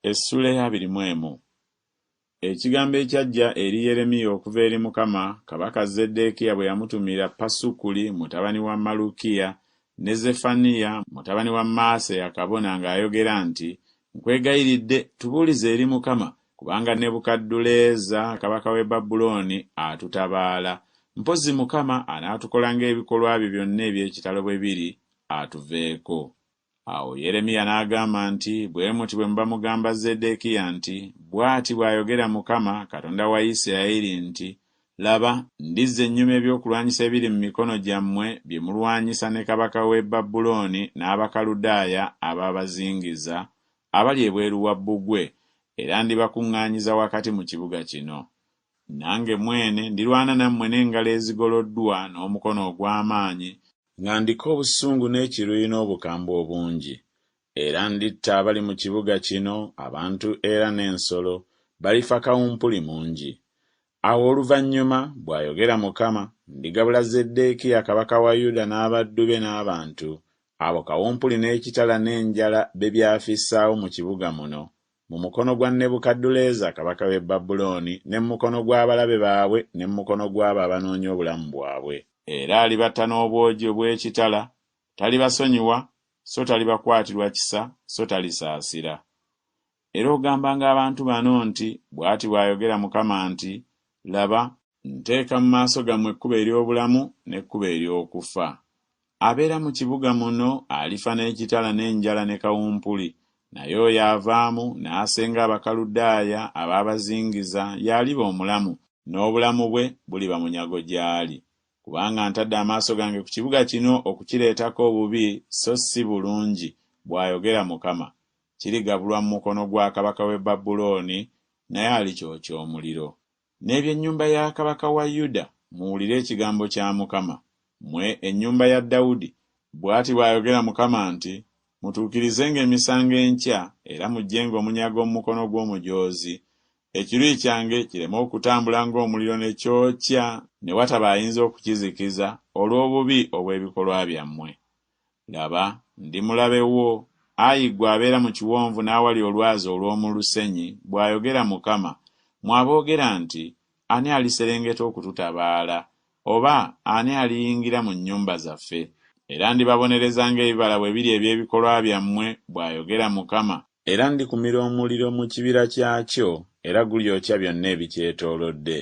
Essula ya 21. Ekigambo ekyajja eri Yeremiya okuva eri Mukama, kabaka Zeddekiya bwe yamutumira Pasukuli mutabani wa Malukiya ne Zefaniya mutabani wa Maaseya kabona ng'ayogera nti, nkwegayiridde tubuulize eri Mukama, kubanga Nebukadduleeza kabaka w'e Babulooni atutabaala. Mpozzi Mukama anaatukola ng'ebikolwa bye byonna eby'ekitalo bwe biri, atuveeko. Awo Yeremiya n'agamba nti, bwe muti bwe muba mugamba Zeddekiya nti, bw'ati bw'ayogera Mukama, Katonda wa Isirayiri nti, laba, ndizza ennyuma ebyokulwanyisa ebiri mu mikono gyammwe bye mulwanyisa ne kabaka w'e Babulooni n'Abakaludaaya ababazingiza abali ebweru wa bbugwe, era ndibakuŋŋaanyiza wakati mu kibuga kino. Nange mwene ndirwana nammwe n'engalo ezigoloddwa n'omukono ogw'amaanyi, nga ndiko obusungu n'ekiruyi n'obukambwe obungi. Era nditta abali mu kibuga kino, abantu era n'ensolo, balifa kawumpuli mungi. Awo oluvannyuma, bw'ayogera Mukama, ndigabula Zeddekiya kabaka wa Yuda n'abaddu be n'abantu, abo kawumpuli n'ekitala n'enjala be byafissaawo mu kibuga muno, mu mukono gwa Nebukadduleeza kabaka w'e Babulooni, ne mu mukono gw'abalabe baabwe, ne mu mukono gw'abo abanoonya obulamu bwabwe. Era alibatta n'obwogi obw'ekitala, talibasonyiwa, so talibakwatirwa kisa, so talisaasira. Era ogambanga abantu bano nti, bw'ati bw'ayogera Mukama nti, laba, nteeka mu maaso gammwe ekkubo ery'obulamu n'ekkubo ery'okufa. Abeera mu kibuga muno alifa n'ekitala n'enjala ne kawumpuli, naye oyo avaamu n'asenga Abakaludaaya abaabazingiza y'aliba omulamu, n'obulamu bwe buliba munyago gy'ali. Kubanga ntadde amaaso gange ku kibuga kino okukireetako obubi, so si bulungi, bw'ayogera Mukama. Kirigabulwa mu mukono gwa kabaka w'e Babulooni, naye alikyokya omuliro. N'eby'ennyumba ya kabaka wa Yuda, muwulire ekigambo kya Mukama. Mmwe ennyumba ya Dawudi, bw'ati bw'ayogera Mukama nti, mutuukirizenga emisango enkya, era mugyenga omunyago mu mukono gw'omujoozi. Ekiruyi kyange kireme okutambula ng'omuliro ne kyokya, ne wataba ayinza okukizikiza olw'obubi obw'ebikolwa byammwe. Laba, ndi mulabe wo, ayi ggwe abeera mu kiwonvu n'awali olwazi olw'omu lusenyi, bw'ayogera Mukama, mwaboogera nti, ani aliserengeta okututabaala, oba ani aliyingira mu nnyumba zaffe? Era ndibabonereza ng'ebibala bwe biri eby'ebikolwa byammwe, bw'ayogera Mukama, era ndikumira omuliro mu kibira kyakyo, era gulyokya byonna ebikyetoolodde.